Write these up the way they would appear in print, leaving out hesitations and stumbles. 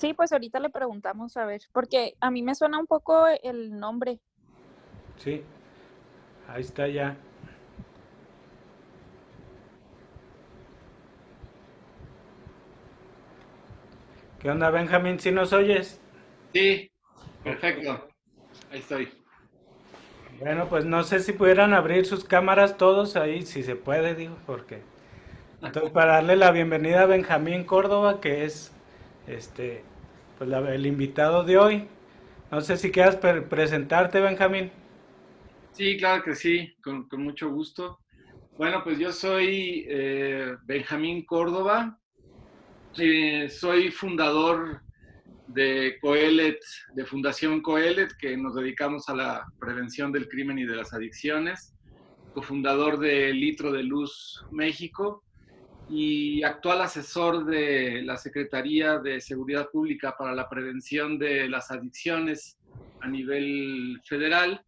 Sí, pues ahorita le preguntamos a ver, porque a mí me suena un poco el nombre. Sí, ahí está ya. ¿Qué onda, Benjamín? ¿Si nos oyes? Sí, Ok. perfecto. Ahí estoy. Bueno, pues no sé si pudieran abrir sus cámaras todos ahí, si se puede, digo, porque... Entonces, para darle la bienvenida a Benjamín Córdoba, que es este, pues el invitado de hoy. No sé si quieras presentarte, Benjamín. Sí, claro que sí, con mucho gusto. Bueno, pues yo soy Benjamín Córdoba, soy fundador de Coelet, de Fundación Coelet, que nos dedicamos a la prevención del crimen y de las adicciones, cofundador de Litro de Luz México y actual asesor de la Secretaría de Seguridad Pública para la Prevención de las Adicciones a nivel federal.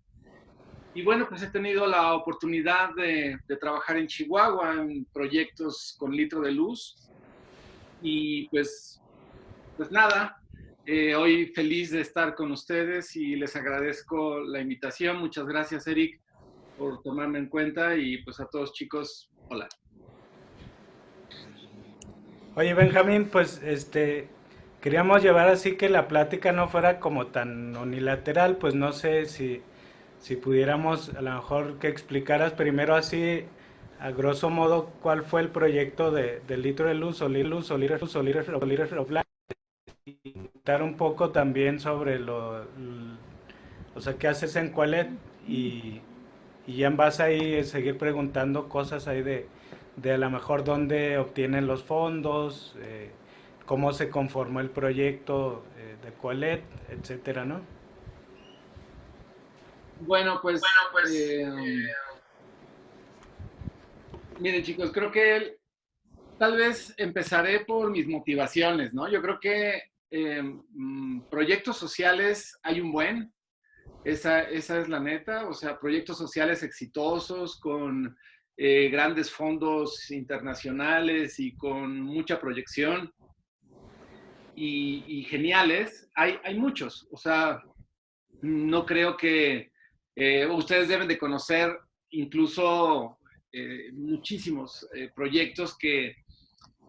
Y bueno, pues he tenido la oportunidad de trabajar en Chihuahua en proyectos con Litro de Luz y pues nada, hoy feliz de estar con ustedes y les agradezco la invitación. Muchas gracias, Eric, por tomarme en cuenta y pues a todos chicos, hola. Oye, Benjamín, pues queríamos llevar así que la plática no fuera como tan unilateral, pues no sé si pudiéramos a lo mejor que explicaras primero así a grosso modo cuál fue el proyecto de Litro de Luz o Little of Light, y contar un poco también sobre o sea, qué haces en Qualet y, y ya en base ahí seguir preguntando cosas ahí de a lo mejor dónde obtienen los fondos, cómo se conformó el proyecto de Qualet, etcétera, ¿no? Bueno, pues miren chicos, creo que tal vez empezaré por mis motivaciones, ¿no? Yo creo que proyectos sociales hay un buen, esa es la neta, o sea, proyectos sociales exitosos con grandes fondos internacionales y con mucha proyección y geniales, hay muchos, o sea, no creo que ustedes deben de conocer incluso muchísimos proyectos que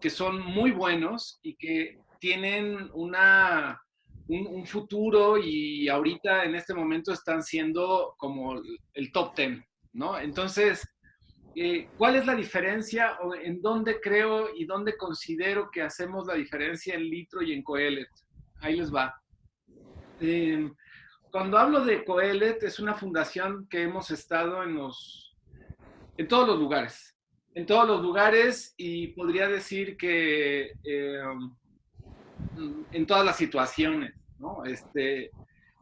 son muy buenos y que tienen un futuro y ahorita en este momento están siendo como el top 10, ¿no? Entonces, ¿cuál es la diferencia o en dónde creo y dónde considero que hacemos la diferencia en Litro y en Coelet? Ahí les va. Eh, Cuando hablo de Coelet, es una fundación que hemos estado en todos los lugares. En todos los lugares y podría decir que en todas las situaciones, ¿no?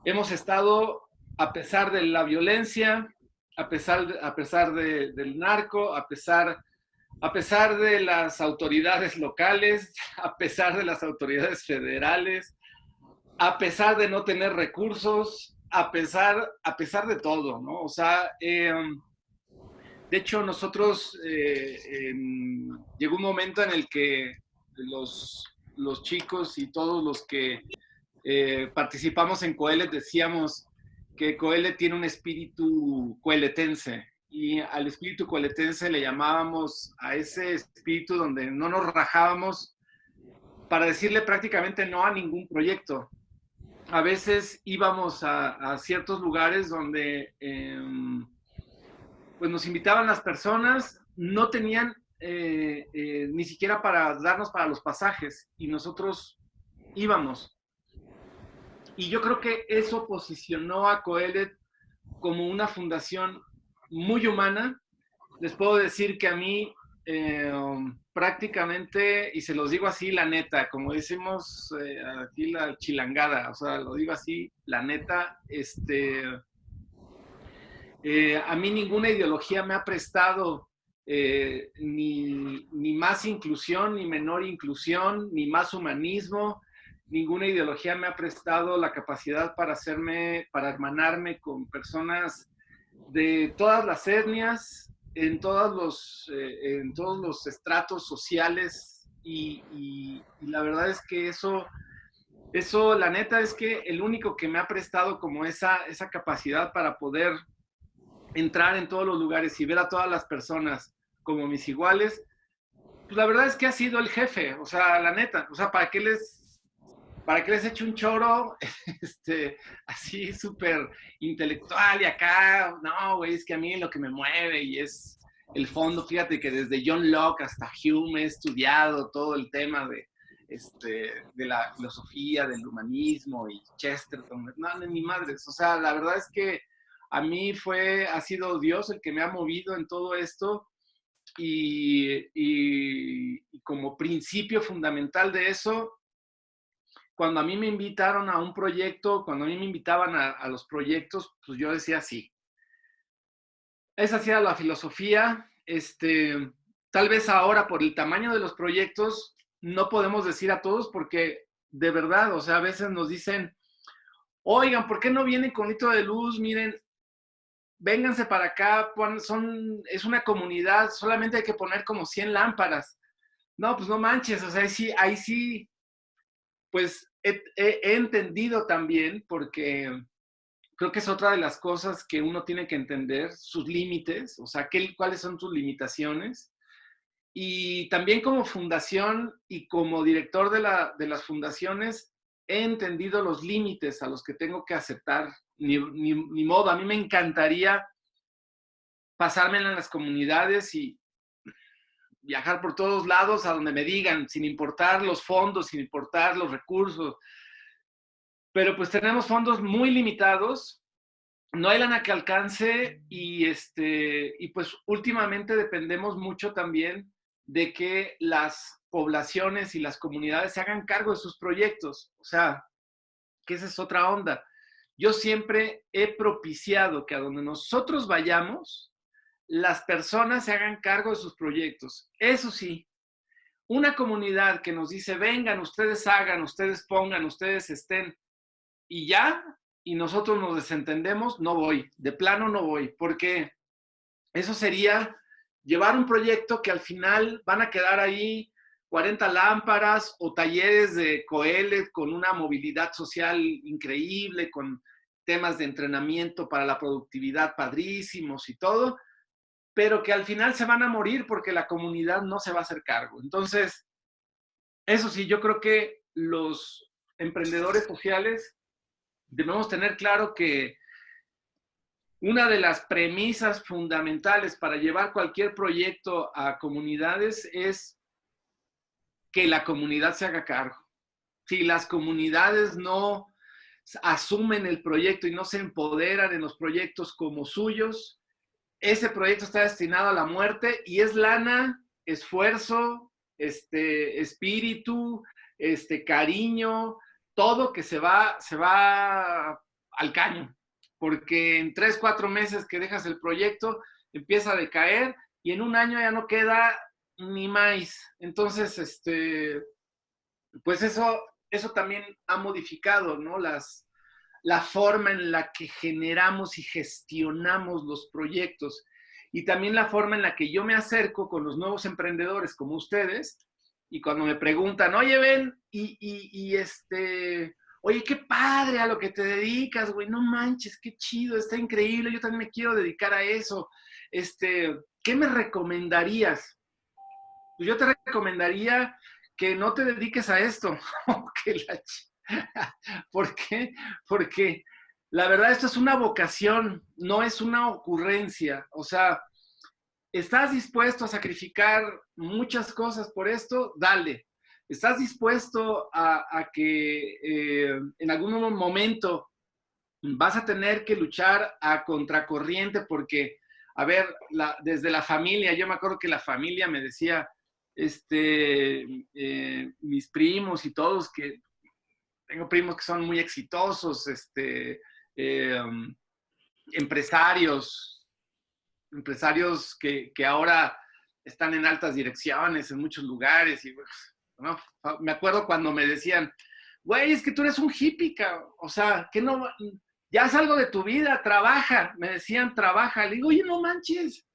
Hemos estado, a pesar de la violencia, del narco, a pesar de las autoridades locales, a pesar de las autoridades federales, a pesar de no tener recursos, a pesar de todo, ¿no? O sea, de hecho, nosotros llegó un momento en el que los chicos y todos los que participamos en Coelet decíamos que Coelet tiene un espíritu coeletense y al espíritu coeletense le llamábamos a ese espíritu donde no nos rajábamos para decirle prácticamente no a ningún proyecto. A veces íbamos a ciertos lugares donde pues nos invitaban las personas, no tenían ni siquiera para darnos para los pasajes y nosotros íbamos. Y yo creo que eso posicionó a Coelet como una fundación muy humana. Les puedo decir que a mí prácticamente, y se los digo así, la neta, como decimos aquí la chilangada, o sea, lo digo así, la neta, a mí ninguna ideología me ha prestado ni más inclusión, ni menor inclusión, ni más humanismo. Ninguna ideología me ha prestado la capacidad para hermanarme con personas de todas las etnias, en todos los estratos sociales y la verdad es que eso Eso, la neta, es que el único que me ha prestado como esa capacidad para poder entrar en todos los lugares y ver a todas las personas como mis iguales, pues la verdad es que ha sido el jefe, o sea, la neta, o sea, para qué les eche un choro, así súper intelectual y acá, no, güey, es que a mí lo que me mueve y es el fondo, fíjate que desde John Locke hasta Hume he estudiado todo el tema de la filosofía, del humanismo y Chesterton, no, ni madres, o sea, la verdad es que a mí ha sido Dios el que me ha movido en todo esto y como principio fundamental de eso, cuando a mí me invitaron a un proyecto, cuando a mí me invitaban a los proyectos, pues yo decía sí. Esa sí era la filosofía. Tal vez ahora por el tamaño de los proyectos no podemos decir a todos porque de verdad, o sea, a veces nos dicen, oigan, ¿por qué no vienen con litro de luz? Miren, vénganse para acá, es una comunidad, solamente hay que poner como 100 lámparas. No, pues no manches, o sea, ahí sí, pues he entendido también, porque creo que es otra de las cosas que uno tiene que entender, sus límites, o sea, cuáles son tus limitaciones. Y también como fundación y como director de las fundaciones, he entendido los límites a los que tengo que aceptar. Ni modo, a mí me encantaría pasármela en las comunidades y viajar por todos lados a donde me digan, sin importar los fondos, sin importar los recursos. Pero pues tenemos fondos muy limitados, no hay lana que alcance y pues últimamente dependemos mucho también de que las poblaciones y las comunidades se hagan cargo de sus proyectos. O sea, que esa es otra onda. Yo siempre he propiciado que a donde nosotros vayamos, las personas se hagan cargo de sus proyectos. Eso sí, una comunidad que nos dice, vengan, ustedes hagan, ustedes pongan, ustedes estén, y ya, y nosotros nos desentendemos, no voy, de plano no voy, porque eso sería llevar un proyecto que al final van a quedar ahí 40 lámparas o talleres de Coelet con una movilidad social increíble, con temas de entrenamiento para la productividad padrísimos y todo, pero que al final se van a morir porque la comunidad no se va a hacer cargo. Entonces, eso sí, yo creo que los emprendedores sociales debemos tener claro que una de las premisas fundamentales para llevar cualquier proyecto a comunidades es que la comunidad se haga cargo. Si las comunidades no asumen el proyecto y no se empoderan en los proyectos como suyos, ese proyecto está destinado a la muerte y es lana, esfuerzo, espíritu, cariño, todo que se va al caño, porque en 3, 4 meses que dejas el proyecto empieza a decaer y en un año ya no queda ni más. Entonces, pues eso también ha modificado, ¿no? La forma en la que generamos y gestionamos los proyectos y también la forma en la que yo me acerco con los nuevos emprendedores como ustedes y cuando me preguntan, oye, ven, oye, qué padre a lo que te dedicas, güey, no manches, qué chido, está increíble, yo también me quiero dedicar a eso, ¿qué me recomendarías? Pues yo te recomendaría que no te dediques a esto. ¿Por qué? Porque la verdad esto es una vocación, no es una ocurrencia. O sea, ¿estás dispuesto a sacrificar muchas cosas por esto? Dale. ¿Estás dispuesto a que en algún momento vas a tener que luchar a contracorriente? Porque, a ver, desde la familia, yo me acuerdo que la familia me decía, mis primos y todos, que tengo primos que son muy exitosos, empresarios que ahora están en altas direcciones en muchos lugares. Y, ¿no? Me acuerdo cuando me decían, güey, es que tú eres un hippie, o sea, que no, ya es algo de tu vida, trabaja. Me decían, trabaja. Le digo, oye, no manches,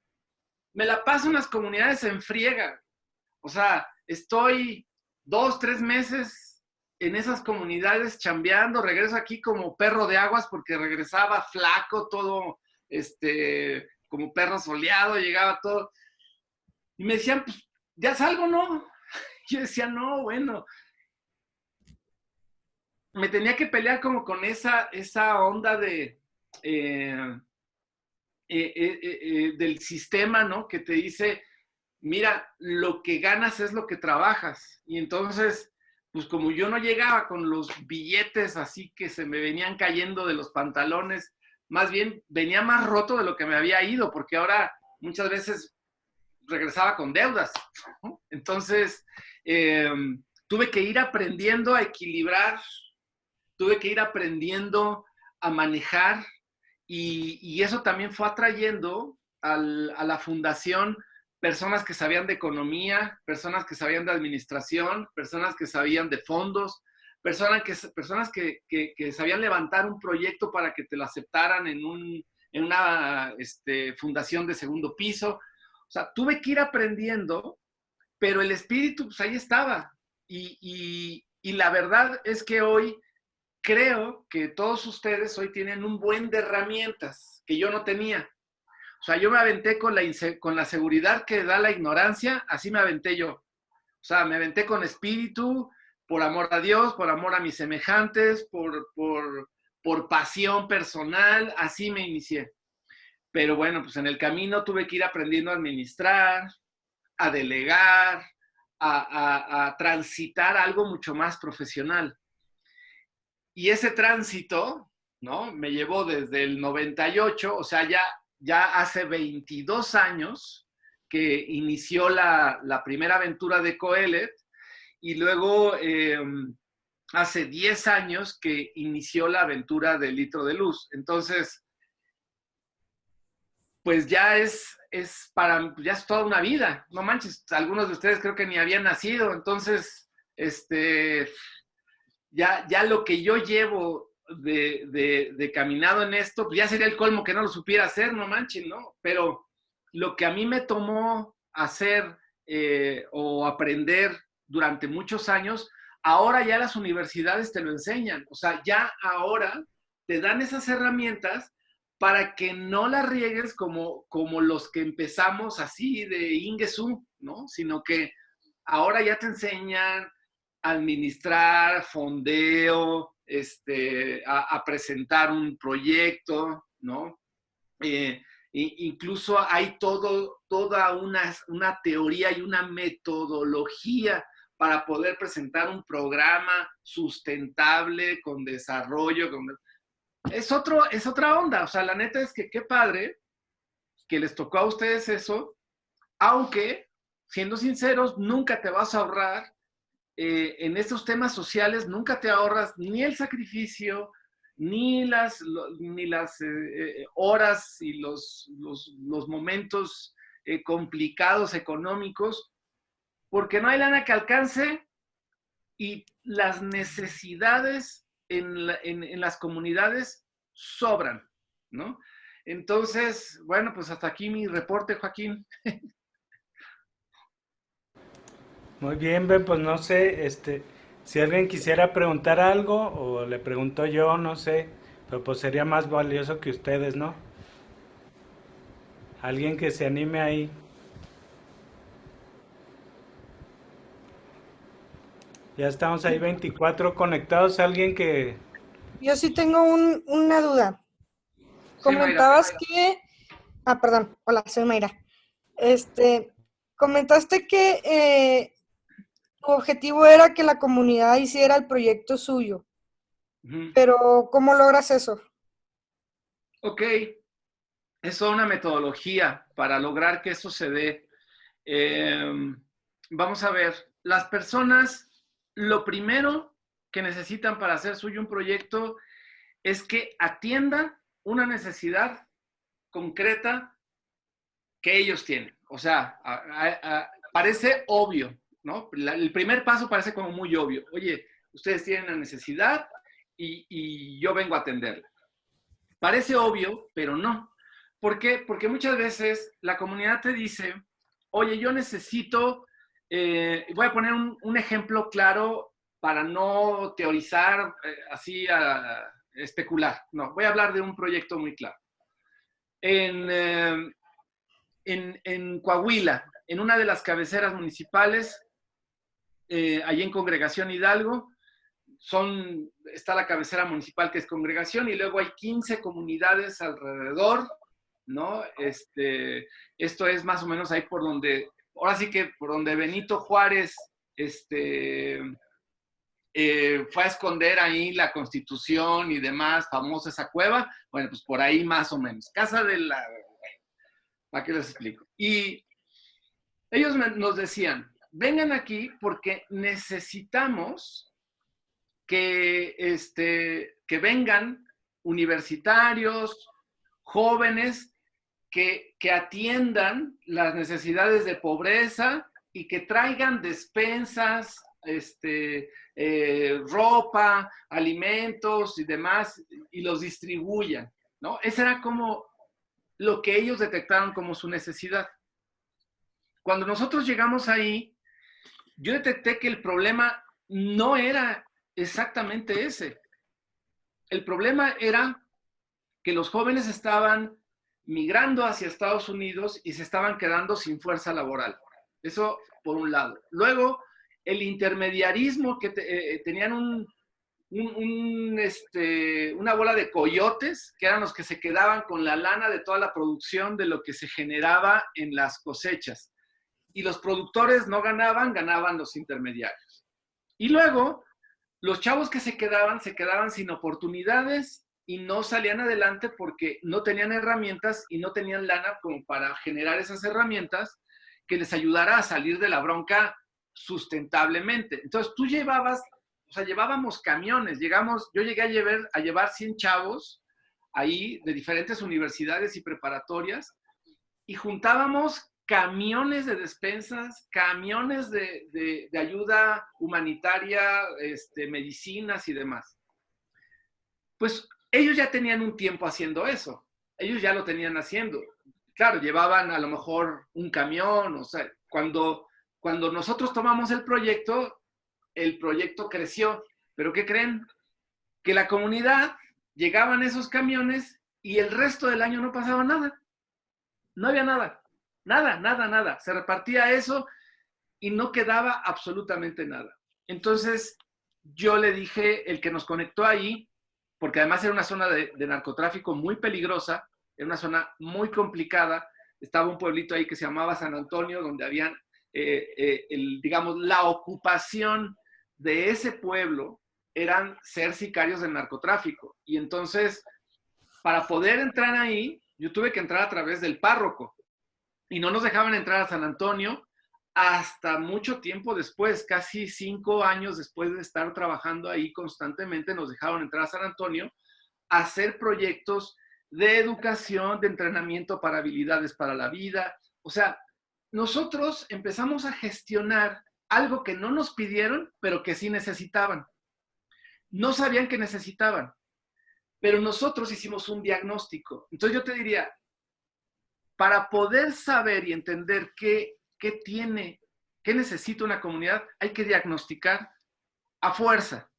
me la paso en las comunidades en friega. O sea, estoy 2, 3 meses en esas comunidades chambeando, regreso aquí como perro de aguas porque regresaba flaco, todo, como perro soleado, llegaba todo. Y me decían, pues, ¿ya salgo, no? Yo decía, no, bueno. Me tenía que pelear como con esa onda del sistema, ¿no? Que te dice, mira, lo que ganas es lo que trabajas. Y entonces, pues como yo no llegaba con los billetes así que se me venían cayendo de los pantalones, más bien venía más roto de lo que me había ido, porque ahora muchas veces regresaba con deudas, ¿no? Entonces, tuve que ir aprendiendo a equilibrar, tuve que ir aprendiendo a manejar y eso también fue atrayendo a la fundación personas que sabían de economía, personas que sabían de administración, personas que sabían de fondos, personas que sabían levantar un proyecto para que te lo aceptaran en una fundación de segundo piso. O sea, tuve que ir aprendiendo, pero el espíritu, pues ahí estaba. Y la verdad es que hoy creo que todos ustedes hoy tienen un buen de herramientas que yo no tenía. O sea, yo me aventé con la seguridad que da la ignorancia, así me aventé yo. O sea, me aventé con espíritu, por amor a Dios, por amor a mis semejantes, por pasión personal, así me inicié. Pero bueno, pues en el camino tuve que ir aprendiendo a administrar, a delegar, a transitar algo mucho más profesional. Y ese tránsito, ¿no? Me llevó desde el 98, o sea, ya hace 22 años que inició la primera aventura de Coelet, y luego hace 10 años que inició la aventura de Litro de Luz. Entonces, pues ya ya es toda una vida. No manches, algunos de ustedes creo que ni habían nacido. Entonces, ya lo que yo llevo de caminado en esto, pues ya sería el colmo que no lo supiera hacer, no manches, ¿no? Pero lo que a mí me tomó hacer o aprender durante muchos años, ahora ya las universidades te lo enseñan. O sea, ya ahora te dan esas herramientas para que no las riegues como los que empezamos así de Ingesu, ¿no? Sino que ahora ya te enseñan a administrar, fondeo, a presentar un proyecto, ¿no? Incluso hay toda una teoría y una metodología para poder presentar un programa sustentable, con desarrollo, es otra onda. O sea, la neta es que qué padre que les tocó a ustedes eso, aunque, siendo sinceros, nunca te vas a ahorrar, en estos temas sociales, nunca te ahorras ni el sacrificio, ni las horas y los momentos complicados económicos, porque no hay lana que alcance y las necesidades en las comunidades sobran, ¿no? Entonces, bueno, pues hasta aquí mi reporte, Joaquín. Muy bien, Ben, pues no sé, si alguien quisiera preguntar algo o le pregunto yo, no sé, pero pues sería más valioso que ustedes, ¿no? Alguien que se anime ahí. Ya estamos ahí 24 conectados, alguien que... Yo sí tengo una duda. Sí, Mayra. Comentabas que... Ah, perdón. Hola, soy Mayra. Comentaste que tu objetivo era que la comunidad hiciera el proyecto suyo, Ujú. pero ¿cómo logras eso? Ok, es toda una metodología para lograr que eso se dé. Vamos a ver, las personas, lo primero que necesitan para hacer suyo un proyecto es que atienda una necesidad concreta que ellos tienen. O sea, parece obvio, ¿no? El primer paso parece como muy obvio. Oye, ustedes tienen una necesidad y yo vengo a atenderla. Parece obvio, pero no. ¿Por qué? Porque muchas veces la comunidad te dice, oye, yo necesito, voy a poner un ejemplo claro para no teorizar así a especular. No, voy a hablar de un proyecto muy claro. En Coahuila, en una de las cabeceras municipales, allí en Congregación Hidalgo, está la cabecera municipal que es Congregación y luego hay 15 comunidades alrededor, ¿no? Esto es más o menos ahí por donde, ahora sí que por donde Benito Juárez fue a esconder ahí la Constitución y demás, famosa esa cueva, bueno, pues por ahí más o menos. Casa de la... ¿Para qué les explico? Y ellos nos decían, vengan aquí porque necesitamos que vengan universitarios, jóvenes, que atiendan las necesidades de pobreza y que traigan despensas, ropa, alimentos y demás, y los distribuyan, ¿no? Ese era como lo que ellos detectaron como su necesidad. Cuando nosotros llegamos ahí, yo detecté que el problema no era exactamente ese. El problema era que los jóvenes estaban migrando hacia Estados Unidos y se estaban quedando sin fuerza laboral. Eso por un lado. Luego, el intermediarismo que tenían una bola de coyotes, que eran los que se quedaban con la lana de toda la producción de lo que se generaba en las cosechas. Y los productores no ganaban, ganaban los intermediarios. Y luego, los chavos que se quedaban sin oportunidades y no salían adelante porque no tenían herramientas y no tenían lana como para generar esas herramientas que les ayudara a salir de la bronca sustentablemente. Entonces, llevábamos camiones, yo llegué a llevar 100 chavos ahí de diferentes universidades y preparatorias y juntábamos camiones de despensas, camiones de ayuda humanitaria, medicinas y demás. Pues ellos ya tenían un tiempo haciendo eso, ellos ya lo tenían haciendo. Claro, llevaban a lo mejor un camión, o sea, cuando nosotros tomamos el proyecto creció. ¿Pero qué creen? Que la comunidad, llegaban esos camiones y el resto del año no pasaba nada. No había nada. Nada. Se repartía eso y no quedaba absolutamente nada. Entonces, yo le dije, el que nos conectó ahí, porque además era una zona de narcotráfico muy peligrosa, era una zona muy complicada, estaba un pueblito ahí que se llamaba San Antonio, donde habían, digamos, la ocupación de ese pueblo eran ser sicarios del narcotráfico. Y entonces, para poder entrar ahí, yo tuve que entrar a través del párroco. Y no nos dejaban entrar a San Antonio hasta mucho tiempo después, casi 5 años después de estar trabajando ahí constantemente, nos dejaron entrar a San Antonio a hacer proyectos de educación, de entrenamiento para habilidades para la vida. O sea, nosotros empezamos a gestionar algo que no nos pidieron, pero que sí necesitaban. No sabían que necesitaban, pero nosotros hicimos un diagnóstico. Entonces yo te diría, para poder saber y entender qué necesita una comunidad, hay que diagnosticar a fuerza.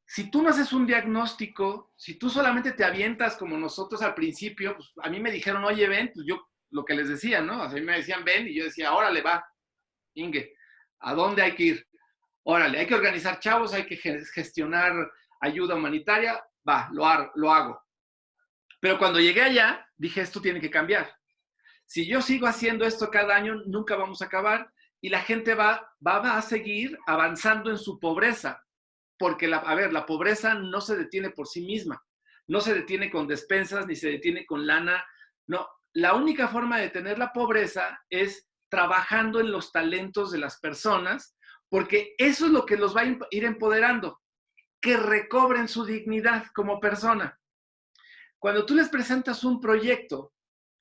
Si tú no haces un diagnóstico, si tú solamente te avientas como nosotros al principio, pues a mí me dijeron, oye, ven, pues yo lo que les decía, ¿no? O sea, a mí me decían, ven, y yo decía, órale, va, Inge, ¿a dónde hay que ir? Órale, hay que organizar chavos, hay que gestionar ayuda humanitaria, va, lo hago. Pero cuando llegué allá, dije, esto tiene que cambiar. Si yo sigo haciendo esto cada año, nunca vamos a acabar y la gente va a seguir avanzando en su pobreza. Porque, la pobreza no se detiene por sí misma. No se detiene con despensas, ni se detiene con lana. No, la única forma de detener la pobreza es trabajando en los talentos de las personas, porque eso es lo que los va a ir empoderando, que recobren su dignidad como persona. Cuando tú les presentas un proyecto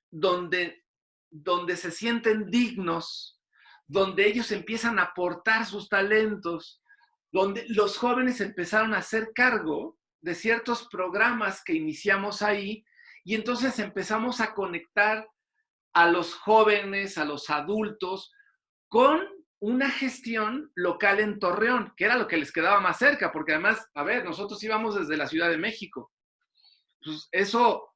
donde se sienten dignos, donde ellos empiezan a aportar sus talentos, donde los jóvenes empezaron a hacer cargo de ciertos programas que iniciamos ahí, y entonces empezamos a conectar a los jóvenes, a los adultos, con una gestión local en Torreón, que era lo que les quedaba más cerca, porque además, a ver, nosotros íbamos desde la Ciudad de México. Pues eso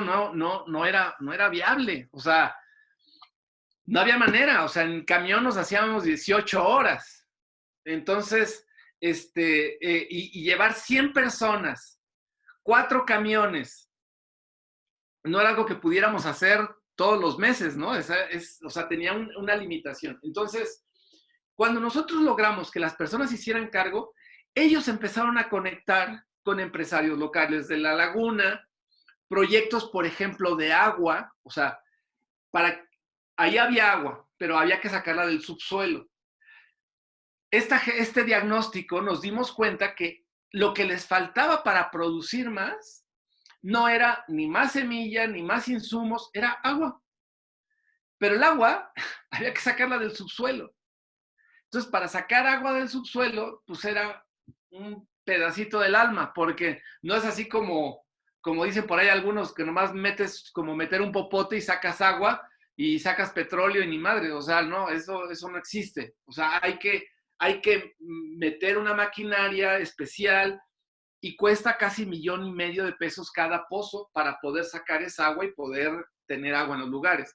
no era viable. O sea, no había manera. O sea, en camión nos hacíamos 18 horas. Entonces, y llevar 100 personas, 4 camiones, no era algo que pudiéramos hacer todos los meses, ¿no? O sea, tenía una limitación. Entonces, cuando nosotros logramos que las personas hicieran cargo, ellos empezaron a conectar con empresarios locales de la laguna, proyectos, por ejemplo, de agua, o sea, ahí había agua, pero había que sacarla del subsuelo. Este diagnóstico nos dimos cuenta que lo que les faltaba para producir más no era ni más semilla, ni más insumos, era agua. Pero el agua había que sacarla del subsuelo. Entonces, para sacar agua del subsuelo, pues era un pedacito del alma, porque no es así como dicen por ahí algunos, que nomás metes como meter un popote y sacas agua y sacas petróleo y ni madre. O sea, no, eso no existe. O sea, hay que meter una maquinaria especial y cuesta casi $1,500,000 cada pozo para poder sacar esa agua y poder tener agua en los lugares.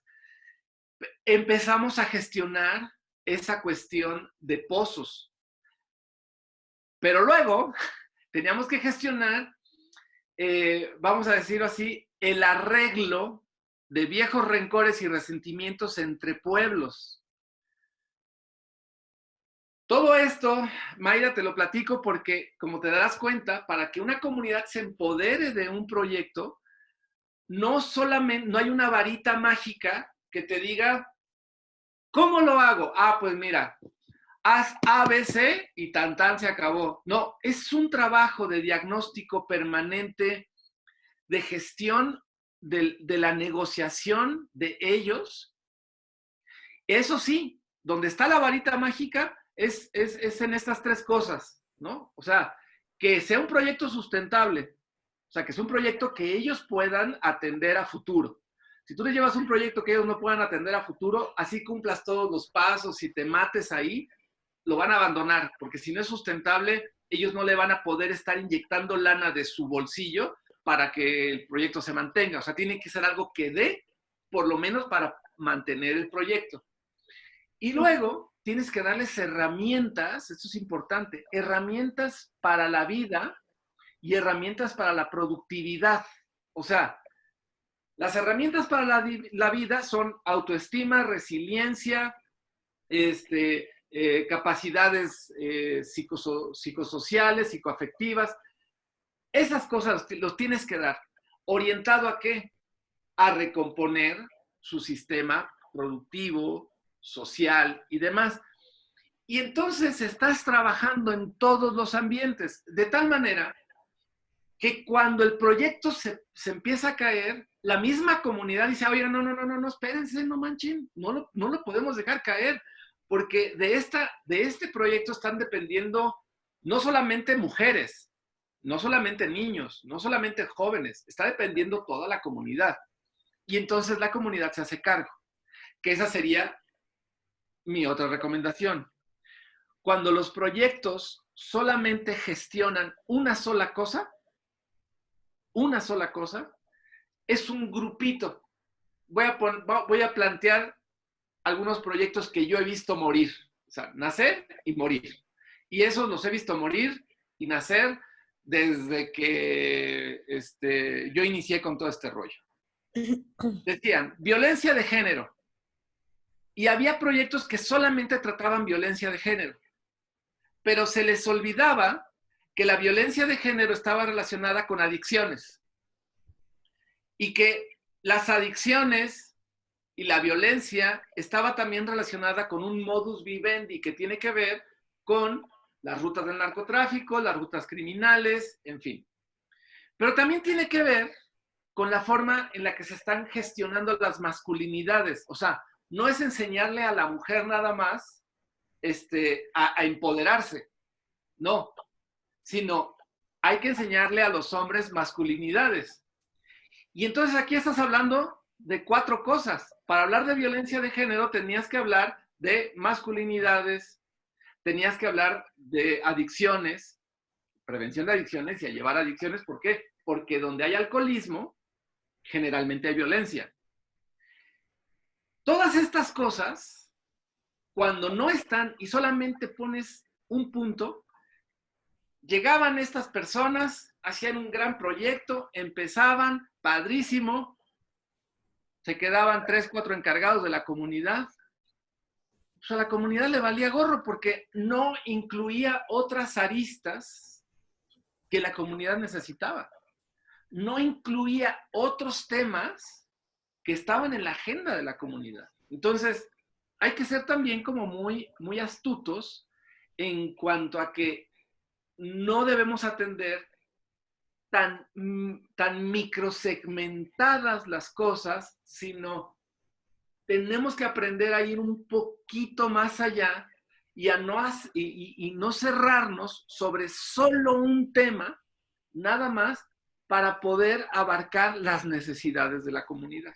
Empezamos a gestionar esa cuestión de pozos. Pero luego teníamos que gestionar, vamos a decirlo así, el arreglo de viejos rencores y resentimientos entre pueblos. Todo esto, Mayra, te lo platico porque, como te darás cuenta, para que una comunidad se empodere de un proyecto, no hay una varita mágica que te diga, ¿cómo lo hago? Ah, pues mira, haz ABC y tan tan se acabó. No, es un trabajo de diagnóstico permanente, de gestión de la negociación de ellos. Eso sí, donde está la varita mágica es en estas 3 cosas, ¿no? O sea, que sea un proyecto sustentable, o sea, que sea un proyecto que ellos puedan atender a futuro. Si tú les llevas un proyecto que ellos no puedan atender a futuro, así cumplas todos los pasos y te mates ahí, lo van a abandonar, porque si no es sustentable, ellos no le van a poder estar inyectando lana de su bolsillo para que el proyecto se mantenga. O sea, tiene que ser algo que dé, por lo menos para mantener el proyecto. Y luego tienes que darles herramientas, esto es importante, herramientas para la vida y herramientas para la productividad. O sea, las herramientas para la vida son autoestima, resiliencia, capacidades psicosociales, psicoafectivas. Esas cosas los tienes que dar. ¿Orientado a qué? A recomponer su sistema productivo, social y demás. Y entonces estás trabajando en todos los ambientes, de tal manera que cuando el proyecto se empieza a caer, la misma comunidad dice, oye, no, espérense, no manchen, no lo podemos dejar caer, porque de este proyecto están dependiendo no solamente mujeres, no solamente niños, no solamente jóvenes, está dependiendo toda la comunidad. Y entonces la comunidad se hace cargo, que esa sería mi otra recomendación. Cuando los proyectos solamente gestionan una sola cosa, es un grupito. Voy a plantear algunos proyectos que yo he visto morir, o sea, nacer y morir. Y esos los he visto morir y nacer desde que yo inicié con todo este rollo. Decían, violencia de género. Y había proyectos que solamente trataban violencia de género. Pero se les olvidaba que la violencia de género estaba relacionada con adicciones. Y que las adicciones y la violencia estaba también relacionada con un modus vivendi que tiene que ver con las rutas del narcotráfico, las rutas criminales, en fin. Pero también tiene que ver con la forma en la que se están gestionando las masculinidades. O sea, no es enseñarle a la mujer nada más a empoderarse, no, sino hay que enseñarle a los hombres masculinidades. Y entonces aquí estás hablando de 4 cosas. Para hablar de violencia de género tenías que hablar de masculinidades, tenías que hablar de adicciones, prevención de adicciones y a llevar adicciones. ¿Por qué? Porque donde hay alcoholismo, generalmente hay violencia. Todas estas cosas, cuando no están y solamente pones un punto, llegaban estas personas, hacían un gran proyecto, empezaban, padrísimo, se quedaban 3, 4 encargados de la comunidad. Pues a la comunidad le valía gorro porque no incluía otras aristas que la comunidad necesitaba. No incluía otros temas que estaban en la agenda de la comunidad. Entonces, hay que ser también como muy astutos en cuanto a que no debemos atender tan microsegmentadas las cosas, sino tenemos que aprender a ir un poquito más allá y no cerrarnos sobre solo un tema, nada más, para poder abarcar las necesidades de la comunidad,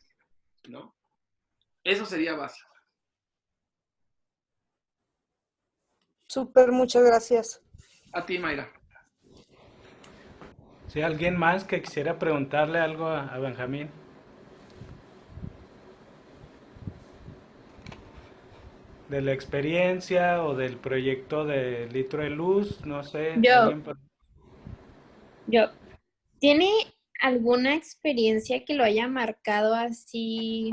¿no? Eso sería básico. Súper, muchas gracias. A ti, Mayra. ¿Sí, alguien más que quisiera preguntarle algo a Benjamín? De la experiencia o del proyecto de Litro de Luz, no sé. Yo, ¿tiene alguna experiencia que lo haya marcado así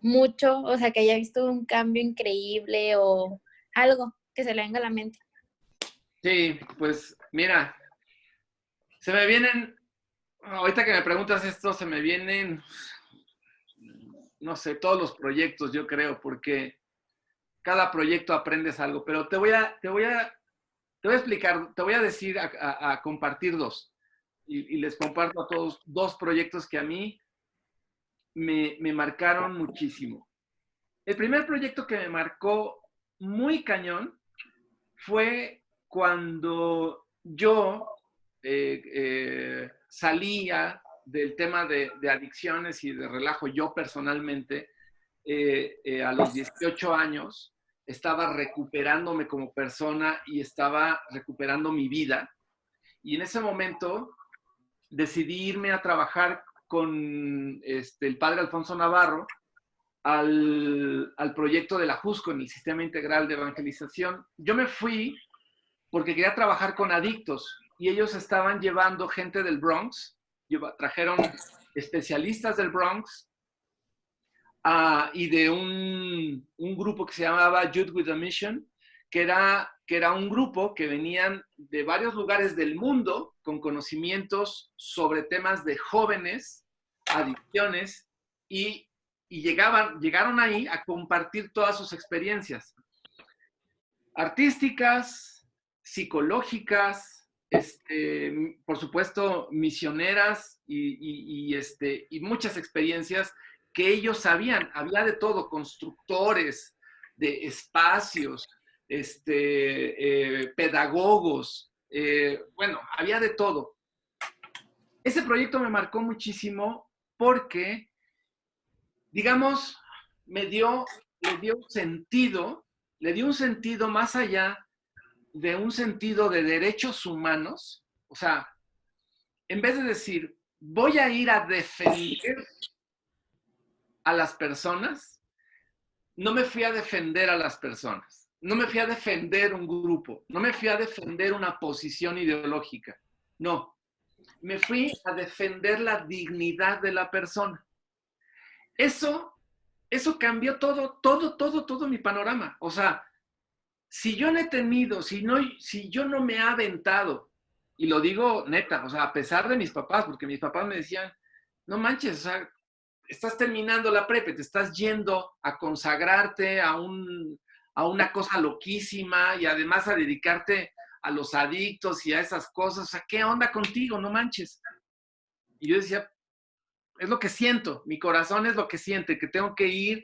mucho? O sea, que haya visto un cambio increíble o algo que se le venga a la mente. Sí, pues mira, se me vienen, ahorita que me preguntas esto, se me vienen, no sé, todos los proyectos, yo creo, porque cada proyecto aprendes algo, pero te voy a explicar, te voy a decir, a compartir dos. Y les comparto a todos dos proyectos que a mí me marcaron muchísimo. El primer proyecto que me marcó muy cañón fue cuando yo salía del tema de adicciones y de relajo. Yo personalmente, a los 18 años, estaba recuperándome como persona y estaba recuperando mi vida. Y en ese momento decidí irme a trabajar con el padre Alfonso Navarro al proyecto de la JUSCO en el Sistema Integral de Evangelización. Yo me fui porque quería trabajar con adictos y ellos estaban llevando gente del Bronx, trajeron especialistas del Bronx y de un grupo que se llamaba Youth with a Mission, que era un grupo que venían de varios lugares del mundo con conocimientos sobre temas de jóvenes, adicciones, y llegaron ahí a compartir todas sus experiencias artísticas, psicológicas, por supuesto, misioneras y muchas experiencias que ellos sabían. Había de todo, constructores de espacios, pedagogos, bueno, había de todo. Ese proyecto me marcó muchísimo porque, digamos, le dio un sentido más allá de un sentido de derechos humanos. O sea, en vez de decir, voy a ir a defender a las personas, no me fui a defender a las personas, no me fui a defender un grupo, no me fui a defender una posición ideológica, no, me fui a defender la dignidad de la persona. Eso cambió todo mi panorama. O sea, si yo no he tenido, si yo no me he aventado, y lo digo neta, o sea, a pesar de mis papás, porque mis papás me decían, no manches, o sea, estás terminando la prepa, te estás yendo a consagrarte a una cosa loquísima y además a dedicarte a los adictos y a esas cosas, o sea, ¿qué onda contigo? No manches. Y yo decía, es lo que siento, mi corazón es lo que siente, que tengo que ir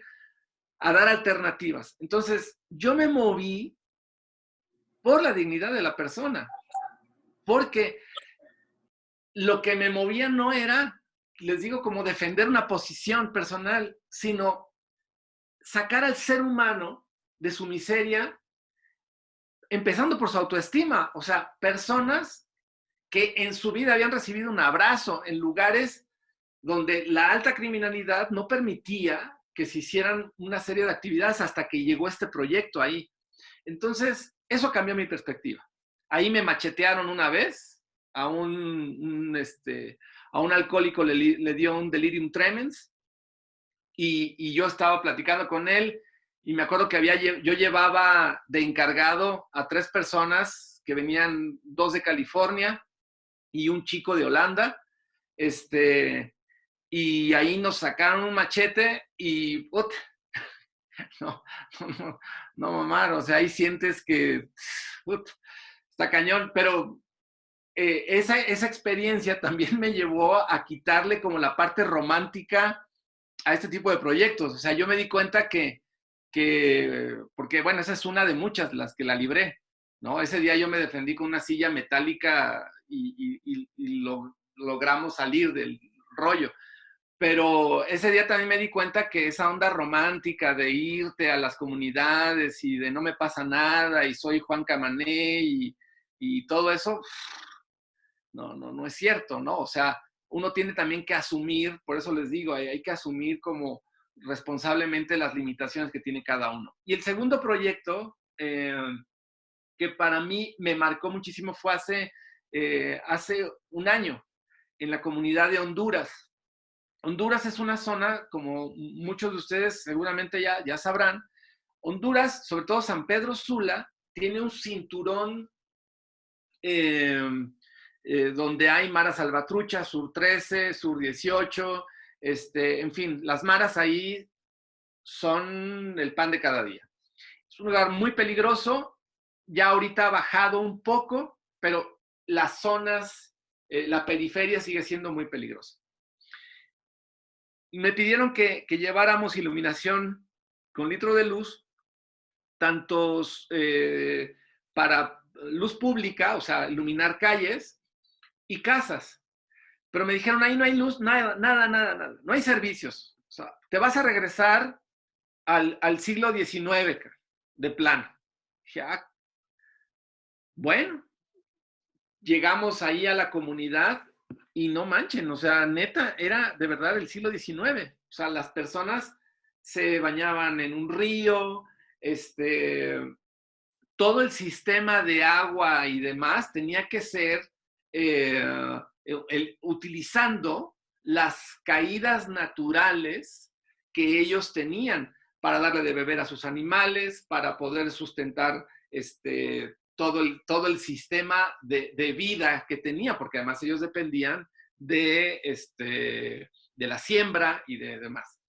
a dar alternativas. Entonces, yo me moví por la dignidad de la persona, porque lo que me movía no era, les digo, como defender una posición personal, sino sacar al ser humano de su miseria, empezando por su autoestima. O sea, personas que en su vida habían recibido un abrazo en lugares donde la alta criminalidad no permitía que se hicieran una serie de actividades hasta que llegó este proyecto ahí. Entonces, eso cambió mi perspectiva. Ahí me machetearon una vez, a un alcohólico le dio un delirium tremens y yo estaba platicando con él y me acuerdo que yo llevaba de encargado a 3 personas que venían, 2 de California y un chico de Holanda, y ahí nos sacaron un machete y no, mamá, o sea, ahí sientes que está cañón, pero esa experiencia también me llevó a quitarle como la parte romántica a este tipo de proyectos. O sea, yo me di cuenta porque bueno, esa es una de muchas las que la libré, ¿no? Ese día yo me defendí con una silla metálica y logramos salir del rollo. Pero ese día también me di cuenta que esa onda romántica de irte a las comunidades y de no me pasa nada y soy Juan Camané y todo eso, no es cierto, ¿no? O sea, uno tiene también que asumir, por eso les digo, hay que asumir como responsablemente las limitaciones que tiene cada uno. Y el segundo proyecto que para mí me marcó muchísimo fue hace un año en la comunidad de Honduras. Honduras es una zona, como muchos de ustedes seguramente ya sabrán, Honduras, sobre todo San Pedro Sula, tiene un cinturón donde hay maras salvatrucha, Sur 13, Sur 18, en fin, las maras ahí son el pan de cada día. Es un lugar muy peligroso, ya ahorita ha bajado un poco, pero las zonas, la periferia sigue siendo muy peligrosa. Me pidieron que lleváramos iluminación con litro de luz, tantos para luz pública, o sea, iluminar calles y casas. Pero me dijeron, ahí no hay luz, nada, no hay servicios. O sea, te vas a regresar al siglo XIX, de plano. Dije, bueno, llegamos ahí a la comunidad y no manchen, o sea, neta, era de verdad el siglo XIX. O sea, las personas se bañaban en un río, todo el sistema de agua y demás tenía que ser utilizando las caídas naturales que ellos tenían para darle de beber a sus animales, para poder sustentar todo el sistema de vida que tenía, porque además ellos dependían de la siembra y de demás.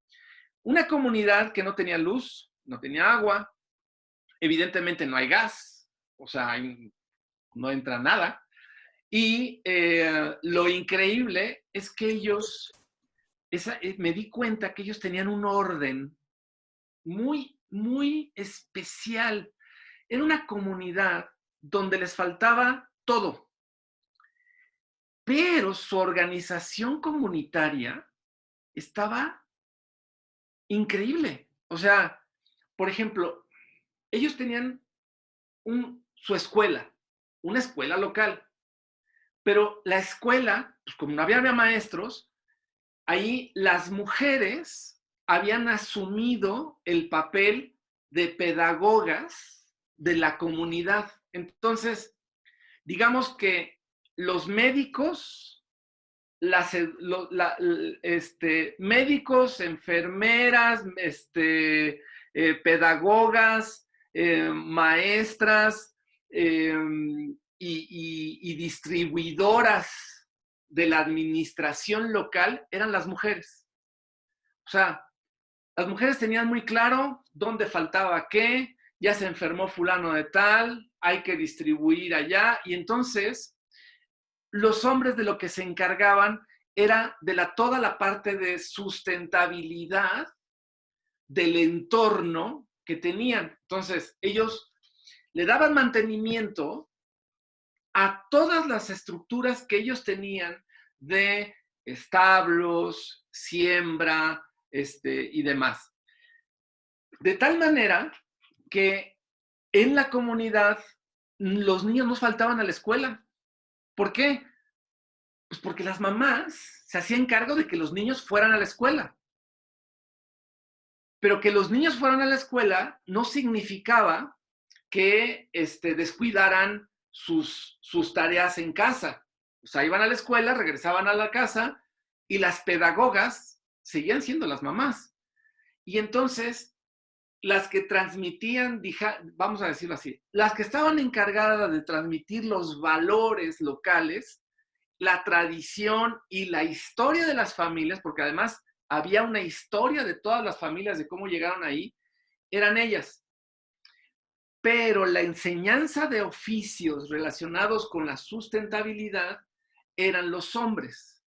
Una comunidad que no tenía luz, no tenía agua, evidentemente no hay gas, o sea, no entra nada. Y lo increíble es que ellos, me di cuenta que ellos tenían un orden muy, muy especial. Era una comunidad donde les faltaba todo, pero su organización comunitaria estaba increíble. O sea, por ejemplo, ellos tenían su escuela, una escuela local, pero la escuela, pues como no había maestros, ahí las mujeres habían asumido el papel de pedagogas de la comunidad. Entonces, digamos que los médicos, médicos, enfermeras, pedagogas, maestras y distribuidoras de la administración local eran las mujeres. O sea, las mujeres tenían muy claro dónde faltaba qué, ya se enfermó fulano de tal, hay que distribuir allá, y entonces los hombres de lo que se encargaban era de toda la parte de sustentabilidad del entorno que tenían. Entonces, ellos le daban mantenimiento a todas las estructuras que ellos tenían de establos, siembra, y demás. De tal manera que en la comunidad los niños no faltaban a la escuela. ¿Por qué? Pues porque las mamás se hacían cargo de que los niños fueran a la escuela. Pero que los niños fueran a la escuela no significaba que descuidaran sus tareas en casa. O sea, iban a la escuela, regresaban a la casa y las pedagogas seguían siendo las mamás. Y entonces, las que transmitían, vamos a decirlo así, las que estaban encargadas de transmitir los valores locales, la tradición y la historia de las familias, porque además había una historia de todas las familias de cómo llegaron ahí, eran ellas. Pero la enseñanza de oficios relacionados con la sustentabilidad eran los hombres.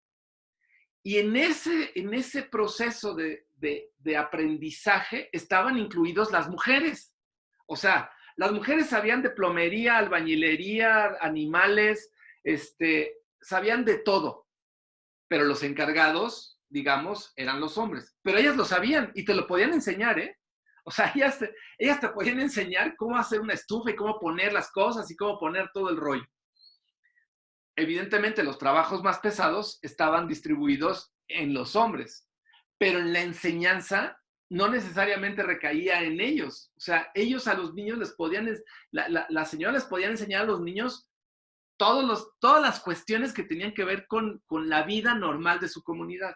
Y en ese proceso de aprendizaje estaban incluidos las mujeres. O sea, las mujeres sabían de plomería, albañilería, animales, sabían de todo. Pero los encargados, digamos, eran los hombres. Pero ellas lo sabían y te lo podían enseñar, ¿eh? O sea, ellas te podían enseñar cómo hacer una estufa y cómo poner las cosas y cómo poner todo el rollo. Evidentemente, los trabajos más pesados estaban distribuidos en los hombres, pero en la enseñanza no necesariamente recaía en ellos. O sea, ellos a los niños les podían, las señoras les podían enseñar a los niños todas las cuestiones que tenían que ver con la vida normal de su comunidad.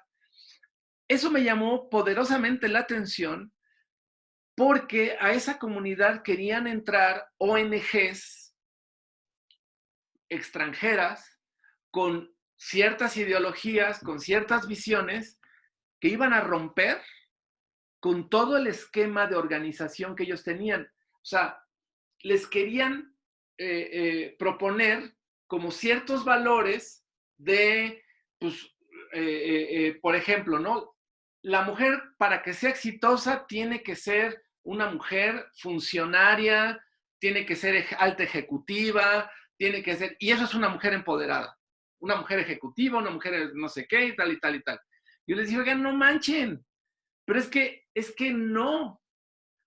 Eso me llamó poderosamente la atención porque a esa comunidad querían entrar ONGs extranjeras con ciertas ideologías, con ciertas visiones que iban a romper con todo el esquema de organización que ellos tenían. O sea, les querían proponer como ciertos valores de, pues, por ejemplo, ¿no? La mujer, para que sea exitosa, tiene que ser una mujer funcionaria, tiene que ser alta ejecutiva, tiene que ser, y eso es una mujer empoderada, una mujer ejecutiva, una mujer no sé qué, y tal y tal y tal. Yo les digo, oigan, no manchen, pero es que no,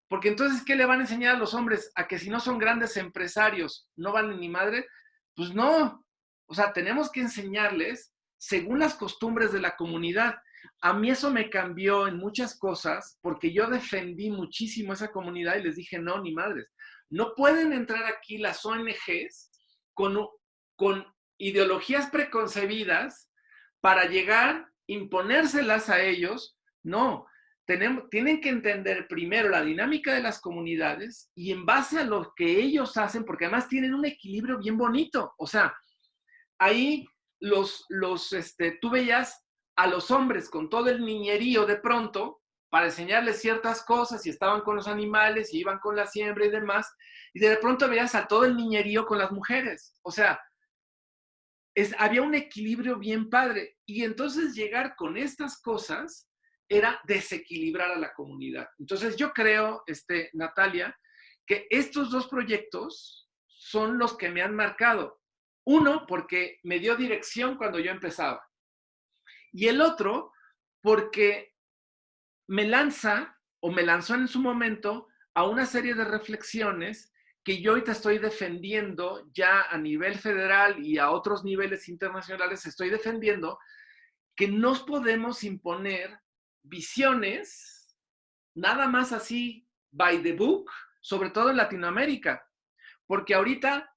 porque entonces, ¿qué le van a enseñar a los hombres? A que si no son grandes empresarios, no valen ni madre. Pues no, o sea, tenemos que enseñarles según las costumbres de la comunidad. A mí eso me cambió en muchas cosas porque yo defendí muchísimo esa comunidad y les dije, no, ni madres. No pueden entrar aquí las ONGs con ideologías preconcebidas para llegar, imponérselas a ellos. No, tienen que entender primero la dinámica de las comunidades y en base a lo que ellos hacen, porque además tienen un equilibrio bien bonito. O sea, ahí tú veías a los hombres con todo el niñerío de pronto para enseñarles ciertas cosas y estaban con los animales y iban con la siembra y demás, y de pronto veías a todo el niñerío con las mujeres. O sea, había un equilibrio bien padre. Y entonces llegar con estas cosas era desequilibrar a la comunidad. Entonces yo creo, Natalia, que estos dos proyectos son los que me han marcado. Uno, porque me dio dirección cuando yo empezaba. Y el otro, porque me lanzó en su momento a una serie de reflexiones que yo ahorita estoy defendiendo ya a nivel federal y a otros niveles internacionales, estoy defendiendo que no podemos imponer visiones nada más así by the book, sobre todo en Latinoamérica, porque ahorita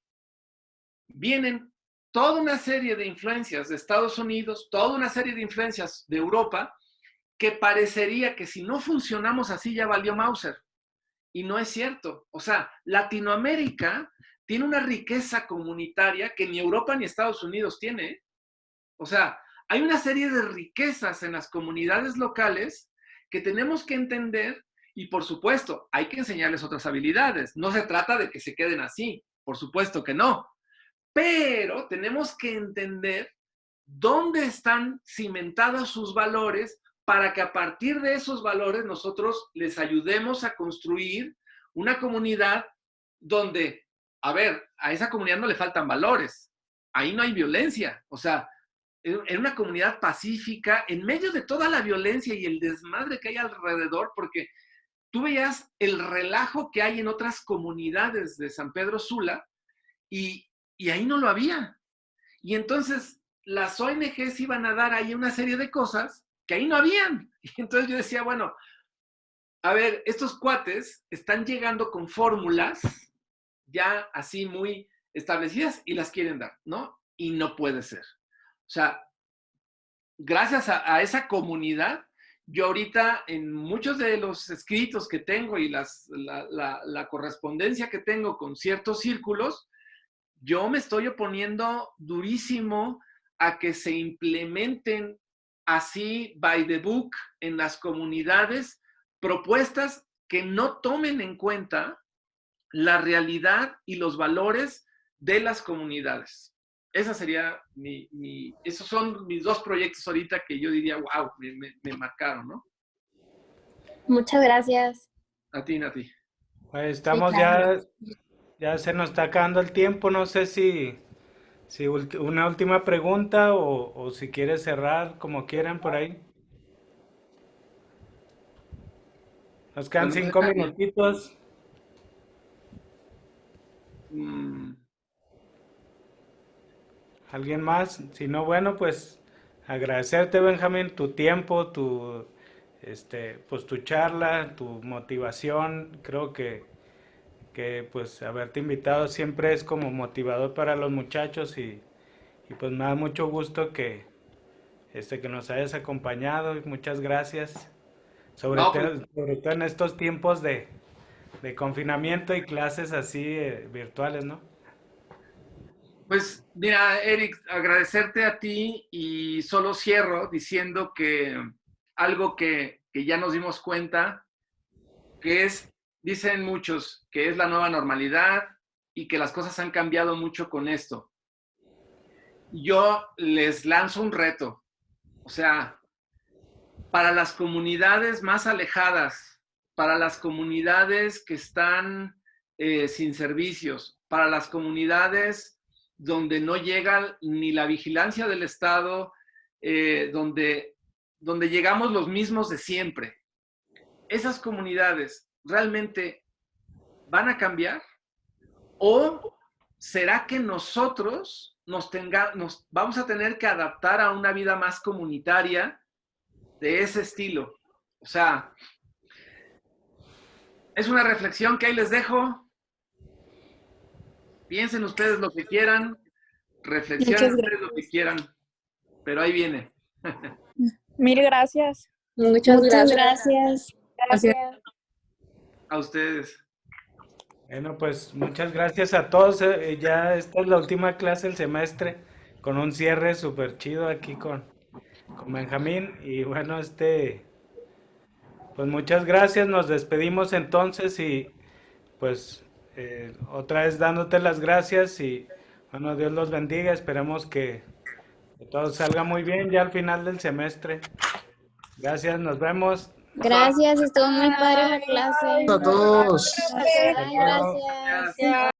vienen toda una serie de influencias de Estados Unidos, toda una serie de influencias de Europa, que parecería que si no funcionamos así ya valió Mauser. Y no es cierto. O sea, Latinoamérica tiene una riqueza comunitaria que ni Europa ni Estados Unidos tiene. O sea, hay una serie de riquezas en las comunidades locales que tenemos que entender y, por supuesto, hay que enseñarles otras habilidades. No se trata de que se queden así, por supuesto que no. Pero tenemos que entender dónde están cimentados sus valores para que a partir de esos valores nosotros les ayudemos a construir una comunidad donde, a ver, a esa comunidad no le faltan valores, ahí no hay violencia, o sea, en una comunidad pacífica, en medio de toda la violencia y el desmadre que hay alrededor, porque tú veías el relajo que hay en otras comunidades de San Pedro Sula y ahí no lo había. Y entonces las ONGs iban a dar ahí una serie de cosas que ahí no habían. Y entonces yo decía, bueno, a ver, estos cuates están llegando con fórmulas ya así muy establecidas y las quieren dar, ¿no? Y no puede ser. O sea, gracias a esa comunidad, yo ahorita en muchos de los escritos que tengo y la correspondencia que tengo con ciertos círculos, yo me estoy oponiendo durísimo a que se implementen así by the book en las comunidades propuestas que no tomen en cuenta la realidad y los valores de las comunidades. Esa sería esos son mis dos proyectos ahorita que yo diría, wow, me marcaron, ¿no? Muchas gracias. A ti, Nati. Pues estamos Sí, claro. ya se nos está acabando el tiempo, no sé si una última pregunta o si quieres cerrar como quieran por ahí. Nos quedan Bueno, 5 minutitos. ¿Alguien más? Si no, bueno, pues agradecerte, Benjamín, tu tiempo, pues tu charla, tu motivación. Creo que pues haberte invitado siempre es como motivador para los muchachos y pues me da mucho gusto que nos hayas acompañado y muchas gracias. Sobre no, pues, todo en estos tiempos de confinamiento y clases así virtuales, ¿no? pues mira, Eric, agradecerte a ti y solo cierro diciendo que algo que ya nos dimos cuenta, que es, dicen muchos, que es la nueva normalidad y que las cosas han cambiado mucho con esto. Yo les lanzo un reto, o sea, para las comunidades más alejadas, para las comunidades que están sin servicios, para las comunidades donde no llega ni la vigilancia del Estado, donde llegamos los mismos de siempre. ¿Esas comunidades realmente van a cambiar? ¿O será que nosotros nos vamos a tener que adaptar a una vida más comunitaria de ese estilo? O sea, es una reflexión que ahí les dejo. Piensen ustedes lo que quieran, reflexionen Muchas ustedes lo que quieran, pero ahí viene. Mil gracias. Muchas gracias. Gracias. A ustedes. Bueno, pues muchas gracias a todos. Ya esta es la última clase del semestre, con un cierre súper chido aquí con Benjamín. Y bueno, pues muchas gracias. Nos despedimos entonces y pues otra vez dándote las gracias y bueno, Dios los bendiga. Esperemos que todo salga muy bien ya al final del semestre. Gracias, nos vemos. Gracias, estuvo muy padre la clase. A todos. Bye, gracias. Gracias.